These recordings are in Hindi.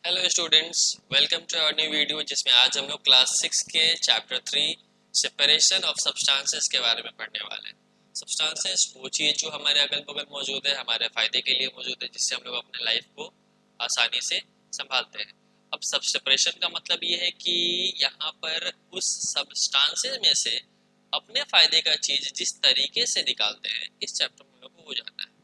Hello students, welcome to our new video जिसमें आज हम लोग क्लास 6 के चैप्टर 3 सेपरेशन ऑफ सब्सटेंसेस के बारे में पढ़ने वाले हैं। सब्सटेंसेस वो चीज़ जो हमारे अगल बगल मौजूद है, हमारे फ़ायदे के लिए मौजूद है, जिससे हम लोग अपने लाइफ को आसानी से संभालते हैं। अब सब सेपरेशन का मतलब ये है कि यहाँ पर उस सब्सटेंसेस में से अपने फ़ायदे का चीज़ जिस तरीके से निकालते हैं, इस चैप्टर में हम लोग को वो जानना है।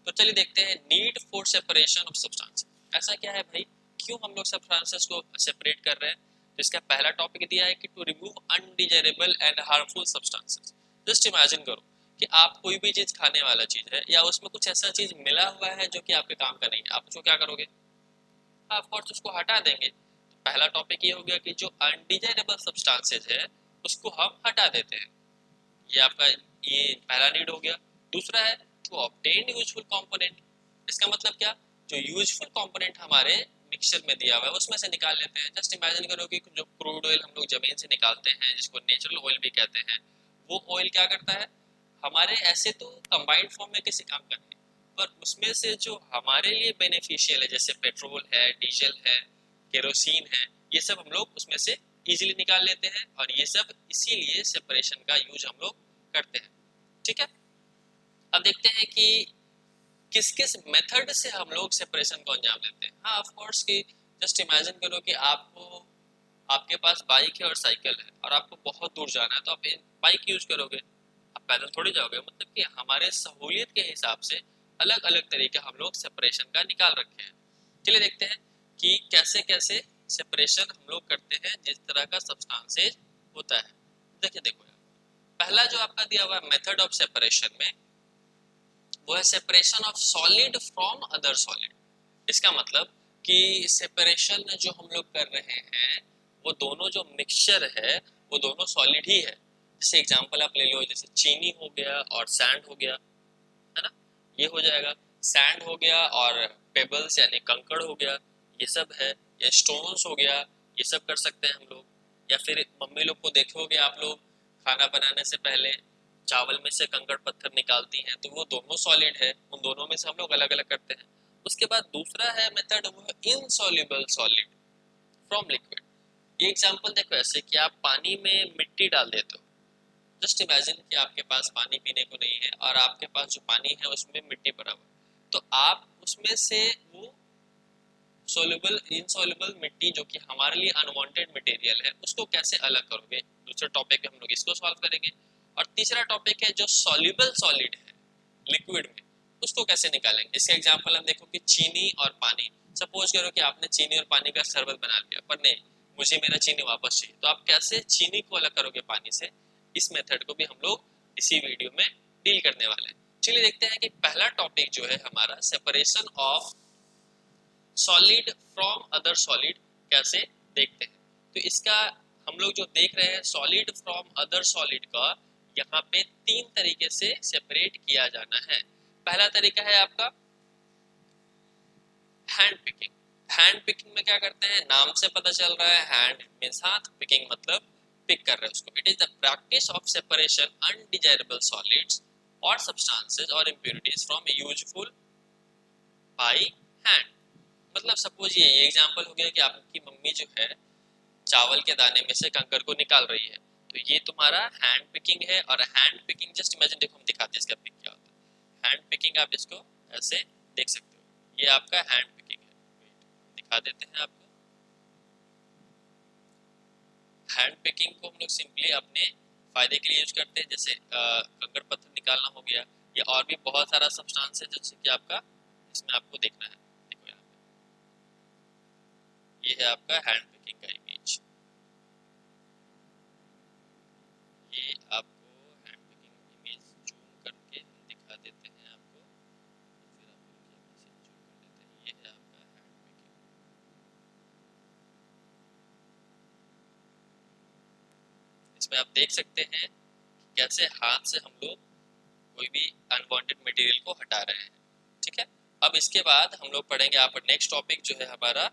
तो चलिए देखते हैं need for separation of substances. ऐसा क्या है भाई, क्यों हम लोग सब्सटेंसेस को सेपरेट कर रहे हैं? तो इसका पहला टॉपिक दिया है कि to remove undesirable and harmful substances. Just imagine करो कि आप कोई भी चीज खाने वाला चीज है या उसमें कुछ ऐसा चीज मिला हुआ है जो कि आपके काम का नहीं है, आप उसको क्या करोगे? ऑफ कोर्स उसको हटा देंगे। तो पहला टॉपिक ये हो गया कि जो अनडिजायरेबल सब्सटेंसेस है उसको हम हटा देते हैं। ये आपका ये पहला नीड हो गया। दूसरा है टू ऑब्टेन यूजफुल कंपोनेंट। इसका मतलब क्या? जो यूजफुल कंपोनेंट हमारे मिक्सचर में दिया हुआ है उसमें से निकाल लेते हैं। जस्ट इमेजिन करो कि जो क्रूड ऑयल हम लोग जमीन से निकालते हैं, जिसको नेचुरल ऑयल भी कहते हैं, वो ऑयल क्या करता है? हमारे ऐसे तो कंबाइंड फॉर्म में किसी काम का नहीं, पर उसमें से जो हमारे लिए बेनिफिशियल है, जैसे पेट्रोल है, डीजल है, केरोसिन है, ये सब हम लोग उसमें से इजीली निकाल लेते हैं। और ये सब इसीलिए सेपरेशन का यूज हम लोग करते हैं। ठीक है, अब देखते हैं कि किस किस मेथड से हम लोग सेपरेशन को अंजाम देते हैं। हाँ, ऑफ कोर्स कि जस्ट इमेजिन करो कि आपको आपके पास बाइक है और साइकिल है और आपको बहुत दूर जाना है, तो आप बाइक यूज करोगे, आप पैदल थोड़ी जाओगे। मतलब कि हमारे सहूलियत के हिसाब से अलग अलग तरीके हम लोग सेपरेशन का निकाल रखे हैं। चलिए देखते हैं कि कैसे कैसे सेपरेशन हम लोग करते हैं जिस तरह का सब्सटेंसेज होता है। देखिए देखो यार, पहला जो आपका दिया हुआ मेथड ऑफ सेपरेशन में वो है separation of solid from other solid. इसका मतलब कि सेपरेशन जो हम लोग कर रहे हैं वो दोनों जो मिक्सचर है वो दोनों सॉलिड ही है। जैसे एग्जांपल आप ले लो, जैसे चीनी हो गया और सैंड हो गया, है ना? ये हो जाएगा सैंड हो गया, और पेबल्स यानी कंकड़ हो गया, ये सब है। या स्टोन्स हो गया, ये सब कर सकते हैं हम लोग। या फिर मम्मी लोग को देखोगे आप लोग, खाना बनाने से पहले चावल में से कंकड़ पत्थर निकालती हैं, तो वो दोनों सॉलिड है, उन दोनों में से हम लोग अलग अलग करते हैं। उसके बाद दूसरा है मेथड, वो है इनसॉल्युबल सॉलिड फ्रॉम लिक्विड। ये एग्जांपल देखो, ऐसे कि आप पानी में मिट्टी डाल देते हो। जस्ट इमेजिन कि आपके पास पानी पीने को नहीं है और आपके पास जो पानी है उसमें मिट्टी भरा हुआ है, तो आप उसमें से वो सोल्यूबल इनसॉल्युबल मिट्टी जो कि हमारे लिए अनवांटेड मटेरियल है उसको कैसे अलग करोगे? दूसरे टॉपिक में हम लोग इसको सॉल्व करेंगे। और तीसरा टॉपिक है जो सॉल्युबल सॉलिड है लिक्विड में, उसको कैसे निकालेंगे। इसका एग्जांपल हम देखो कि चीनी और पानी। सपोज करो कि आपने चीनी और पानी का शरबत बना लिया, पर नहीं, मुझे मेरा चीनी वापस चाहिए, तो आप कैसे चीनी को अलग करोगे पानी से? इस मेथड को भी हम लोग इसी वीडियो में डील करने वाले हैं। चलिए देखते हैं कि पहला टॉपिक जो है हमारा separation of solid from other solid कैसे देखते हैं। तो इसका हम लोग जो देख रहे हैं सॉलिड फ्रॉम अदर सॉलिड का, यहाँ पे तीन तरीके से सेपरेट किया जाना है। पहला तरीका है आपका हैंड पिकिंग। हैंड पिकिंग में क्या करते हैं, नाम से पता चल रहा है, हैंड मींस हाथ, पिकिंग मतलब पिक कर रहे हैं उसको। It is the practice of separation undesirable solids और सब्सटेंसेस और impurities from useful by hand. मतलब सपोज ये एग्जांपल हो गया कि आपकी मम्मी जो है चावल के दाने में से कंकर को निकाल रही है, तो ये तुम्हारा हैंड पिकिंग है। और हैंड पिकिंग जस्ट इमेजिन, देखो हम दिखाते हैं इसका पिक क्या होता है। हैंड पिकिंग आप इसको ऐसे देख सकते हो, ये आपका हैंड पिकिंग है। दिखा देते हैं आपको। हैंड पिकिंग को हम लोग सिंपली अपने फायदे के लिए यूज करते हैं, जैसे कंकड़ पत्थर निकालना हो गया, या और भी बहुत सारा सब्सटेंस है जैसे कि आपका इसमें आपको देखना है। देखो यहाँ पे ये है आपका हैंड पिकिंग का इमेज। ये आपको हैंड पिकिंग इमेज जूम करके हम दिखा देते हैं आपको। फिर आप लोग यहाँ से जूम कर देते हैं, ये है आपका हैंड पिकिंग। इसमें आप देख सकते हैं कि कैसे हाथ से हम लोग कोई भी अनवांटेड मटेरियल को हटा रहे हैं। ठीक है, अब इसके बाद हम लोग पढ़ेंगे यहाँ पर नेक्स्ट टॉपिक जो है हमारा।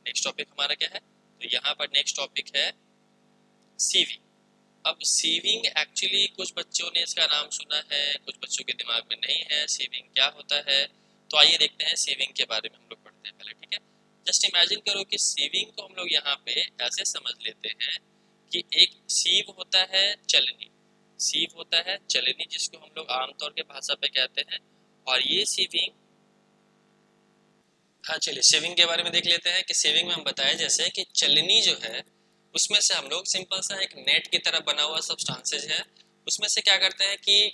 नेक्स्ट टॉपिक हमारा क्या है? तो यहाँ पर नेक्स्ट टॉपिक है सीविंग। अब सीविंग एक्चुअली कुछ बच्चों ने इसका नाम सुना है, कुछ बच्चों के दिमाग में नहीं है सीविंग क्या होता है। तो आइए देखते हैं सीविंग के बारे में हम लोग पढ़ते हैं पहले। ठीक है, जस्ट इमेजिन करो कि सीविंग को हम लोग यहाँ पे ऐसे समझ लेते हैं कि एक सीव होता है चलनी, सीव होता है चलनी जिसको हम लोग आमतौर के भाषा पे कहते हैं, और ये सीविंग, हाँ चलिए सीविंग के बारे में देख लेते हैं कि सीविंग में हम बताया जैसे कि चलनी जो है उसमें से हम लोग सिंपल सा एक नेट की तरह बना हुआ सब्सटेंसेज है, उसमें से क्या करते हैं कि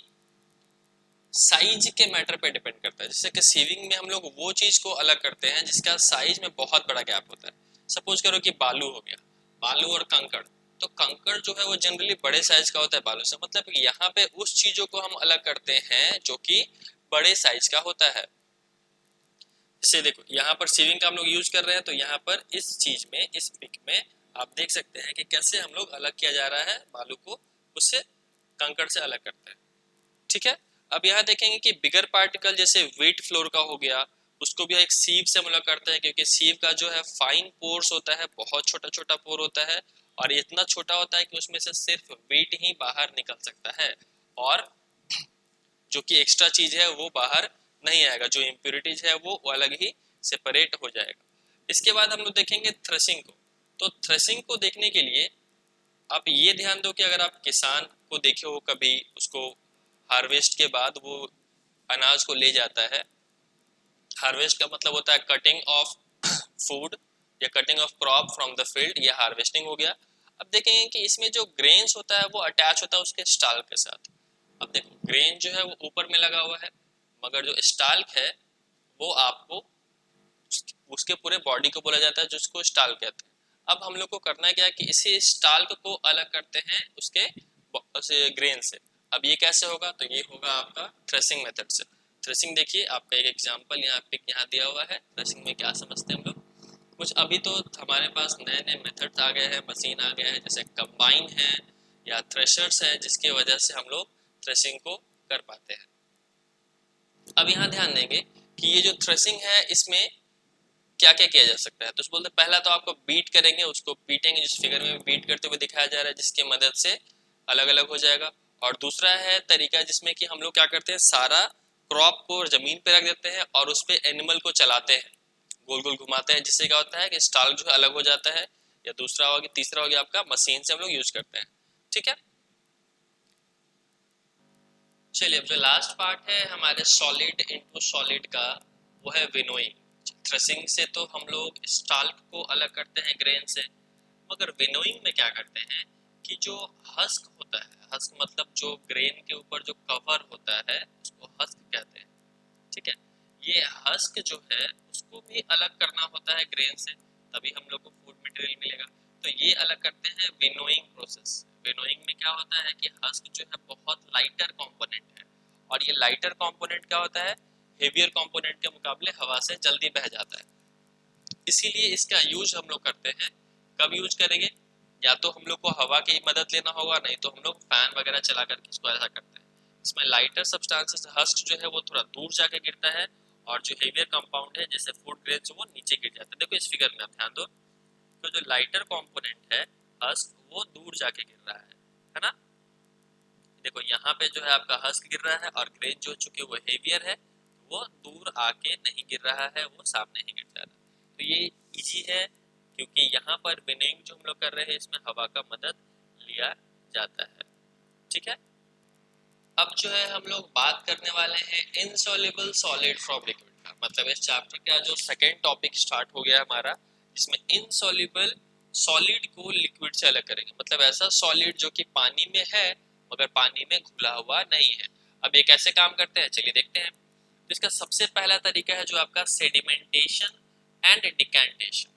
साइज के मैटर पे डिपेंड करता है। जैसे कि सीविंग में हम लोग वो चीज को अलग करते हैं जिसका साइज में बहुत बड़ा गैप होता है। सपोज करो कि बालू हो गया, बालू और कंकड़, तो कंकड़ जो है वो जनरली बड़े साइज का होता है बालू से, मतलब यहाँ पे उस चीजों को हम अलग करते हैं जो कि बड़े साइज का होता है। इसे देखो यहाँ पर सीविंग का हम लोग यूज कर रहे हैं, तो यहाँ पर इस चीज में, इस पिक में आप देख सकते हैं कि कैसे हम लोग अलग किया जा रहा है बालू को, उससे कंकड़ से अलग करते हैं। ठीक है, अब यहाँ देखेंगे कि बिगर पार्टिकल जैसे वेट फ्लोर का हो गया, उसको भी एक सीव से हम लोग करते हैं, क्योंकि सीव का जो है फाइन पोर्स होता है, बहुत छोटा छोटा पोर होता है, और इतना छोटा होता है कि उसमें से सिर्फ वेट ही बाहर निकल सकता है, और जो कि एक्स्ट्रा चीज है वो बाहर नहीं आएगा, जो इम्प्योरिटीज है वो अलग ही सेपरेट हो जाएगा। इसके बाद हम लोग देखेंगे थ्रेसिंग को। तो थ्रेसिंग को देखने के लिए आप ये ध्यान दो कि अगर आप किसान को देखे हो कभी, उसको हार्वेस्ट के बाद वो अनाज को ले जाता है, हार्वेस्ट का मतलब होता है कटिंग ऑफ फूड या cutting of crop from the field, या हार्वेस्टिंग हो गया। अब देखेंगे कि इसमें जो ग्रेन्स होता है वो अटैच होता है उसके स्टाल्क के साथ। अब देखो ग्रेन जो है वो ऊपर में लगा हुआ है, मगर जो स्टाल्क है वो आपको उसके पूरे बॉडी को बोला जाता है जिसको स्टाल्क कहते हैं। अब हम लोग को करना क्या है कि इसी स्टाल्क को अलग करते हैं उसके ग्रेन से। अब ये कैसे होगा, तो ये होगा आपका थ्रेसिंग मेथड से। थ्रेसिंग देखिए आपका एक एग्जांपल यहाँ पे यहाँ दिया हुआ है, थ्रेसिंग में क्या समझते हैं हम लोग कुछ। अभी तो हमारे पास नए नए मेथड्स आ गए हैं, मशीन आ गया है, जैसे कंबाइन है या थ्रेशर्स है, जिसकी वजह से हम लोग थ्रेसिंग को कर पाते हैं। अब यहाँ ध्यान देंगे कि ये जो थ्रेसिंग है इसमें क्या क्या किया जा सकता है। तो बोलते पहला तो आपको बीट करेंगे, उसको पीटेंगे, जिस फिगर में बीट करते हुए दिखाया जा रहा है, जिसकी मदद से अलग अलग हो जाएगा। और दूसरा है तरीका जिसमें कि हम लोग क्या करते हैं, सारा क्रॉप को जमीन पे रख देते हैं और उस पे एनिमल को चलाते हैं, गोल गोल घुमाते हैं, जिससे क्या होता है कि स्टाल्क जो है अलग हो जाता है। या दूसरा होगा, तीसरा हो गया आपका मशीन से हम लोग यूज करते हैं। ठीक है, चलिए अब जो लास्ट पार्ट है हमारे सॉलिड इनटू सॉलिड का, वो है विनोइंग। थ्रेसिंग से तो हम लोग स्टाल्क को अलग करते हैं ग्रेन से, मगर विनोइंग में क्या करते हैं कि जो हस्क होता है, हस्क मतलब जो ग्रेन के ऊपर जो कवर होता है उसको हस्क कहते हैं। ठीक है, ये हस्क जो है उसको भी अलग करना होता है ग्रेन से, तभी हम लोग को फूड मटेरियल मिलेगा। तो ये अलग करते हैं विनोइंग प्रोसेस। विनोइंग में क्या होता है कि हस्क जो है बहुत लाइटर कंपोनेंट है, और ये लाइटर कंपोनेंट क्या होता है, हेवियर कंपोनेंट के मुकाबले हवा से जल्दी बह जाता है। इसीलिए इसका यूज हम लोग करते हैं। कब यूज करेंगे, या तो हम लोग को हवा की मदद लेना होगा, नहीं तो हम लोग फैन वगैरह चला करके इसको ऐसा करते हैं। इसमें लाइटर सब्सटेंसेस हस्क जो है वो थोड़ा दूर जाके गिरता है, और जो हेवियर कंपाउंड है जैसे फूड ग्रेन्स वो नीचे गिर जाता है। देखो इस फिगर में आप ध्यान दो, तो जो लाइटर कंपोनेंट है हस्क वो दूर जाके गिर रहा है ना। देखो यहाँ पे जो है आपका हस्क गिर रहा है, और ग्रेन जो चूंकि वो हेवियर है वो दूर आके नहीं गिर रहा है, वो सामने ही गिर जा रहा है। तो ये इजी है, क्योंकि यहाँ पर विनिंग जो हम लोग कर रहे हैं इसमें हवा का मदद लिया जाता है। ठीक है, अब जो है हम लोग बात करने वाले हैं इनसॉल्युबल सॉलिड फ्रॉम लिक्विड का। मतलब इस चैप्टर का जो सेकेंड टॉपिक स्टार्ट हो गया हमारा, जिसमें इनसॉल्युबल सॉलिड को लिक्विड से अलग करेंगे। मतलब ऐसा सॉलिड जो कि पानी में है मगर पानी में घुला हुआ नहीं है। अब ये कैसे काम करते हैं चलिए देखते हैं। तो इसका सबसे पहला तरीका है जो आपका सेडिमेंटेशन एंड डिकैंटेशन।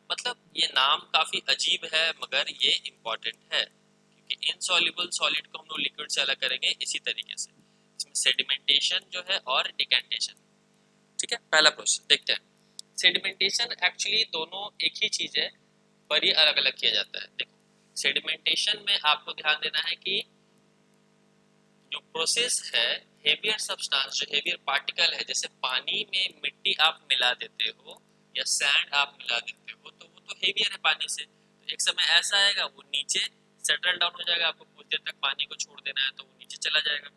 मतलब ये नाम काफी अजीब है मगर ये इम्पोर्टेंट है, क्योंकि इनसॉल्युबल सॉलिड को हम लोग लिक्विड से अलग करेंगे इसी तरीके से। इसमें सेडिमेंटेशन जो है और डिकैंटेशन। ठीक है, पहला प्रोसेस देखते हैं। सेडिमेंटेशन एक्चुअली दोनों एक ही चीज है, पर ये अलग अलग किया जाता है। देखो सेडिमेंटेशन में आपको ध्यान देना है कि जो प्रोसेस है, हेवियर सब्सटेंस जो हेवियर पार्टिकल है, जैसे पानी में मिट्टी आप मिला देते हो या सैंड आप मिला देते हो, तो वो तो हेवियर है पानी से। तो एक समय ऐसा आएगा वो नीचे सेटल डाउन हो जाएगा, आपको कुछ देर तक पानी को छोड़ देना है तो वो नीचे चला जाएगा।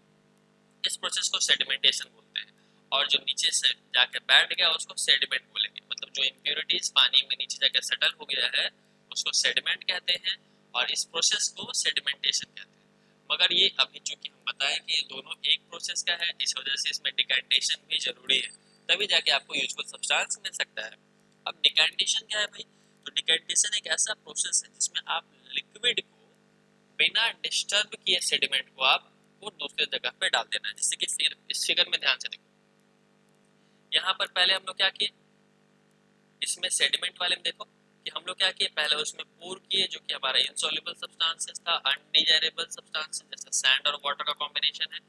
इस प्रोसेस को सेडिमेंटेशन बोलते हैं। और जो नीचे से जाके बैठ गया उसको सेडिमेंट बोलेंगे। मतलब जो इम्प्योरिटीज पानी में नीचे जाकर सेटल हो गया है उसको सेडिमेंट कहते हैं और इस प्रोसेस को सेडिमेंटेशन कहते हैं। मगर ये अभी चूंकि हम बताएं कि ये दोनों एक प्रोसेस का है, इस वजह से इसमें डिकैंटेशन भी जरूरी है, तभी जाके आपको यूजफुल सब्सटेंस मिल सकता है। अब डिकैंटेशन क्या है भाई? तो डिकैंटेशन एक ऐसा प्रोसेस है जिसमें आप लिक्विड को बिना डिस्टर्ब किए सेडिमेंट को आपको दूसरे जगह पे डाल देना है। जैसे कि इस फिगर में ध्यान से देखो, यहाँ पर पहले हम लोग क्या किए, इसमें सेडिमेंट वाले में देखो कि हम लोग क्या किए, पहले उसमें पूर किए जो कि हमारा इनसॉल्युबल सब्सटेंसेस था, अनडिजायरेबल सब्सटेंसेस जैसे सैंड और वाटर का कॉम्बिनेशन है।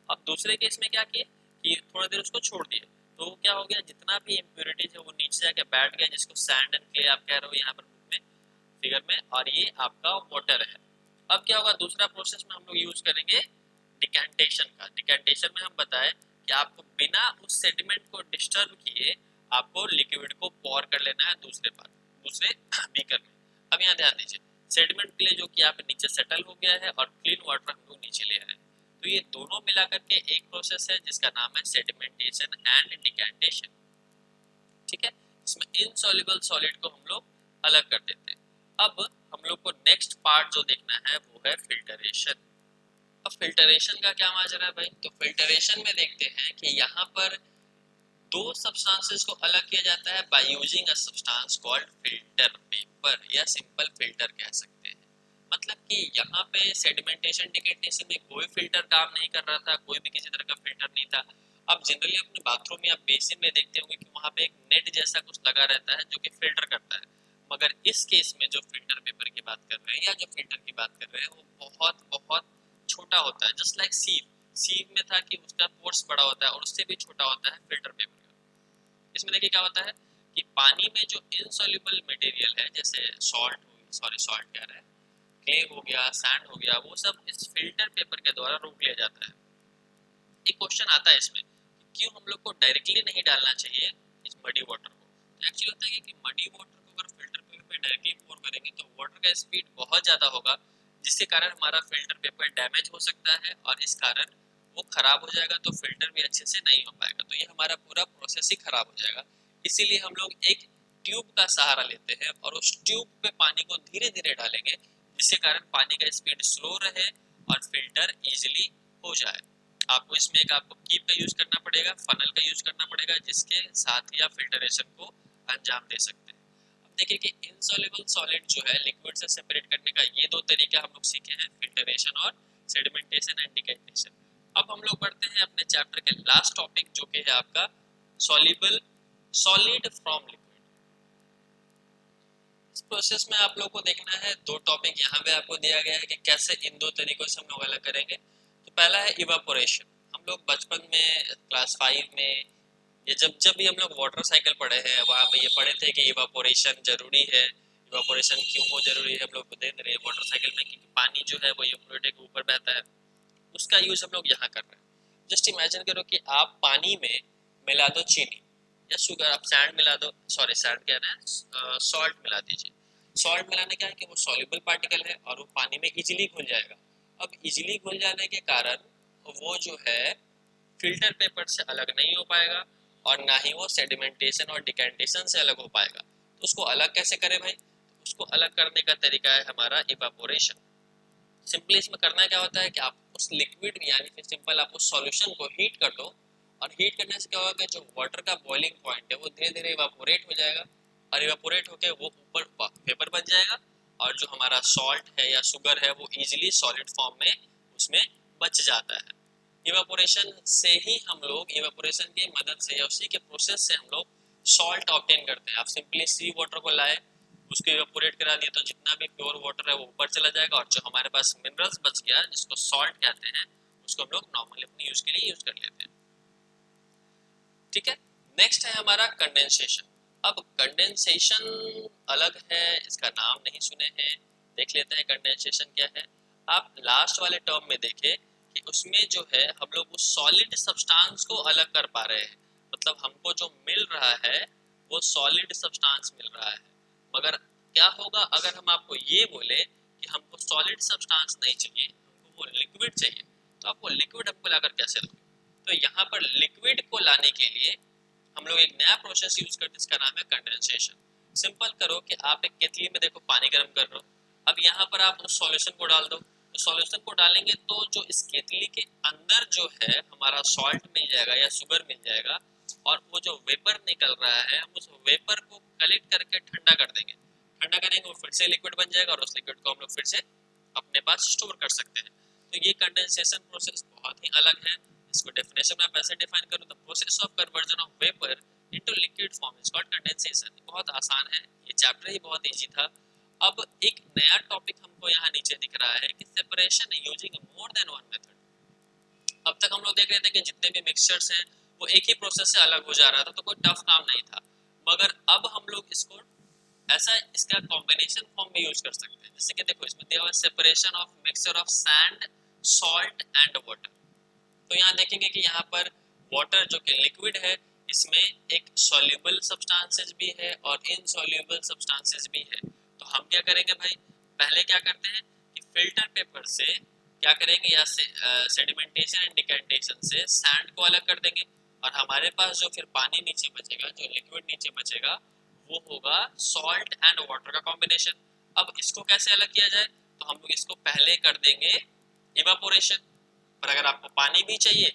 अब दूसरे केस में क्या किए कि थोड़ी देर उसको छोड़ दिए, तो क्या हो गया, जितना भी इम्प्योरिटीज है वो नीचे जाके बैठ गया, जिसको सैंड एंड क्ले आप कह रहे हो यहाँ पर में फिगर में, और ये आपका वाटर है। अब क्या होगा, दूसरा प्रोसेस में हम लोग यूज करेंगे डिकैंटेशन का। डिकैंटेशन में हम बताएं कि आपको बिना उस सेडिमेंट को डिस्टर्ब किए आपको लिक्विड को पॉर कर लेना है दूसरे बीकर में। अब यहाँ ध्यान दीजिए, सेडिमेंट के लिए जो कि आप नीचे सेटल हो गया है और क्लीन वाटर हम लोग नीचे ले आए, तो ये दोनों मिला करके एक प्रोसेस है जिसका नाम है सेडिमेंटेशन एंड डिकैंटेशन। ठीक है, इसमें इनसॉल्युबल सॉलिड को हम लोग अलग कर देते हैं। अब हम लोग को नेक्स्ट पार्ट जो देखना है वो है फिल्टरेशन। अब फिल्टरेशन का क्या माजरा है भाई? तो फिल्टरेशन में देखते हैं कि यहाँ पर दो सब्सटेंसेस को अलग किया जाता है by using a substance called filter paper या सिंपल फिल्टर कह सकते हैं। मतलब कि यहाँ पे सेडिमेंटेशन डिकैंटेशन में कोई फिल्टर काम नहीं कर रहा था, कोई भी किसी तरह का फिल्टर नहीं था। अब जनरली अपने बाथरूम या बेसिन में देखते होंगे कि वहाँ पे एक नेट जैसा कुछ लगा रहता है जो कि फिल्टर करता है, मगर इस केस में जो फिल्टर पेपर की बात कर रहे हैं या जो फिल्टर की बात कर रहे हैं वो बहुत बहुत छोटा होता है, जस्ट लाइक सीव में था कि उसका पोर्स बड़ा होता है और उससे भी छोटा होता है फिल्टर पेपर का। इसमें देखिए क्या होता है कि पानी में जो इनसॉल्युबल मटेरियल है, जैसे सॉल्ट कह रहे हैं, क्ले हो गया, सैंड हो गया, वो सब इस फिल्टर पेपर के द्वारा रोक लिया जाता है। एक क्वेश्चन आता है इसमें, क्यों हम लोग को डायरेक्टली नहीं डालना चाहिए इस मडी वाटर को? तो एक्चुअली होता है कि मडी वाटर को अगर फिल्टर पेपर पे डायरेक्टली पोर करेंगे तो वाटर का स्पीड बहुत ज़्यादा होगा, जिसके कारण हमारा फिल्टर पेपर डैमेज हो सकता है और इस कारण वो खराब हो जाएगा, तो फिल्टर भी अच्छे से नहीं हो पाएगा, तो ये हमारा पूरा प्रोसेस ही खराब हो जाएगा। इसीलिए हम लोग एक ट्यूब का सहारा लेते हैं और उस ट्यूब पे पानी को धीरे धीरे डालेंगे, जिसके कारण पानी का स्पीड स्लो रहे और फिल्टर इजीली हो जाए। आपको इसमें एक आपको कीप का यूज करना पड़ेगा, फनल का यूज करना पड़ेगा, जिसके साथ ही आप फिल्टरेशन को अंजाम दे सकते हैं। अब देखिए कि इनसॉल्युबल सॉलिड जो है लिक्विड से सेपरेट करने का ये दो तरीका हम लोग सीखे हैं, फिल्टरेशन और सेडिमेंटेशन एंड डिकैंटेशन। अब हम लोग बढ़ते हैं अपने चैप्टर के लास्ट टॉपिक जो कि है आपका सॉल्युबल सॉलिड फ्रॉम लिक्विड। इस प्रोसेस में आप लोग को देखना है दो टॉपिक यहाँ पे आपको दिया गया है कि कैसे इन दो तरीकों से हम लोग अलग करेंगे। तो पहला है इवापोरेशन। हम लोग बचपन में क्लास 5 में ये जब भी हम लोग वाटर साइकिल पढ़े हैं वहाँ पे ये पढ़े थे कि इवापोरेशन जरूरी है। इवापोरेशन क्यों वो जरूरी है हम लोग देख रहे हैं वाटर साइकिल में, क्योंकि पानी जो है वो इवापोरेट के ऊपर बहता है, उसका यूज हम लोग यहाँ कर रहे हैं। जस्ट इमेजिन करो कि आप पानी में मिला दो चीनी या शुगर, आप सैंड मिला दो, सॉरी सैंड कह रहे हैं, सॉल्ट मिला दीजिए। सॉल्ट मिलाने क्या है कि वो सॉल्युबल पार्टिकल है और वो पानी में इजीली घुल जाएगा। अब इजीली घुल जाने के कारण वो जो है फिल्टर पेपर से अलग नहीं हो पाएगा और ना ही वो सेडिमेंटेशन और डिकैंटेशन से अलग हो पाएगा। तो उसको अलग कैसे करें भाई? तो उसको अलग करने का तरीका है हमारा इवापोरेशन। सिंपली इसमें करना क्या होता है कि आप उस लिक्विड में यानी कि सिंपल आप उस सॉल्यूशन को हीट कर दो और हीट करने से क्या होगा, जो वाटर का बॉइलिंग पॉइंट है वो धीरे धीरे इवापोरेट हो जाएगा और इवापोरेट होकर वो ऊपर वेपर बन जाएगा और जो हमारा सॉल्ट है या शुगर है वो इजीली सॉलिड फॉर्म में उसमें बच जाता है। इवापोरेशन से ही हम लोग, इवापोरेशन की मदद से या उसी के प्रोसेस से हम लोग सॉल्ट ऑब्टेन करते हैं। आप सिंपली सी वाटर को लाए, उसको इवेपोरेट करा दिया तो जितना भी प्योर वाटर है वो ऊपर चला जाएगा और जो हमारे पास मिनरल्स बच गया जिसको सॉल्ट कहते हैं उसको हम लोग नॉर्मली अपने यूज के लिए यूज कर लेते हैं। ठीक है, नेक्स्ट है हमारा कंडेंसेशन। अब कंडेंसेशन अलग है, इसका नाम नहीं सुने हैं, देख लेते हैं कंडेंसेशन क्या है। आप लास्ट वाले टर्म में देखें कि उसमें जो है हम लोग उस सॉलिड सब्सटेंस को अलग कर पा रहे हैं, मतलब हमको जो मिल रहा है वो सॉलिड सब्सटेंस मिल रहा है। मगर क्या होगा अगर हम आपको ये बोले कि हमको सॉलिड सब्सटेंस नहीं चाहिए, हमको वो लिक्विड चाहिए, तो आप वो लिक्विड हमको लाकर कैसे दोगे? तो यहाँ पर लिक्विड को लाने के लिए हम लोग एक नया प्रोसेस यूज करते हैं, इसका नाम है कंडेंसेशन। सिंपल करो कि आप एक केतली में देखो पानी गर्म कर रहे हो, अब यहाँ पर आप उस सॉल्यूशन को डाल दो, तो सॉल्यूशन को डालेंगे तो जो इस केतली के अंदर जो है हमारा सॉल्ट मिल जाएगा या शुगर मिल जाएगा, और वो जो वेपर निकल रहा है हम उस वेपर को कलेक्ट करके ठंडा कर देंगे, ठंडा करेंगे वो फिर से लिक्विड बन जाएगा और उस लिक्विड को हम लोग फिर से अपने पास स्टोर कर सकते हैं। तो ये कंडेंसेशन प्रोसेस बहुत ही अलग है। इसको डेफिनेशन में आप ऐसे डिफाइन करो, the process of conversion of vapour into liquid form is called condensation. बहुत आसान है, ये चैप्टर ही बहुत इजी था। अब एक नया टॉपिक हमको यहाँ नीचे दिख रहा है कि separation using more than one method. अब तक हम लोग देख रहे थे कि जितने भी मिक्सचर्स हैं वो एक ही प्रोसेस से अलग हो जा रहा था, तो कोई टफ काम नहीं था, मगर अब हम लोग इसको ऐसा इसका कॉम्बिनेशन फॉर्म में यूज कर सकते हैं। जैसे कि देखो इसमें दिया हुआ separation of mixture of sand salt and water. तो यहाँ देखेंगे कि यहाँ पर वाटर जो कि लिक्विड है, इसमें एक सॉल्युबल सब्सटेंसेस भी है और इनसॉल्युबल सब्सटेंसेस भी है। तो हम क्या करेंगे भाई, पहले क्या करते हैं कि फिल्टर पेपर से क्या करेंगे, या से सेडिमेंटेशन एंड डिकैंटेशन से सैंड को अलग कर देंगे, और हमारे पास जो फिर पानी नीचे बचेगा, जो लिक्विड नीचे बचेगा, वो होगा सॉल्ट एंड वाटर का कॉम्बिनेशन। अब इसको कैसे अलग किया जाए, तो हम लोग इसको पहले कर देंगे इवापोरेशन, पर अगर आपको पानी भी चाहिए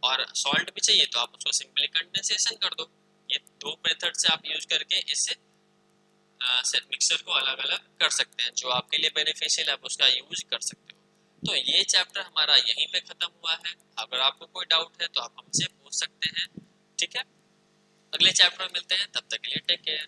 और सॉल्ट भी चाहिए तो आप उसको सिंपली कंडेंसेशन कर दो। ये दो मेथड से आप यूज करके इससे मिक्सर को अलग अलग कर सकते हैं, जो आपके लिए बेनिफिशियल है आप उसका यूज कर सकते हो। तो ये चैप्टर हमारा यहीं पे खत्म हुआ है। अगर आपको कोई डाउट है तो आप हमसे पूछ सकते हैं, ठीक है। अगले चैप्टर में मिलते हैं, तब तक के लिए टेक केयर।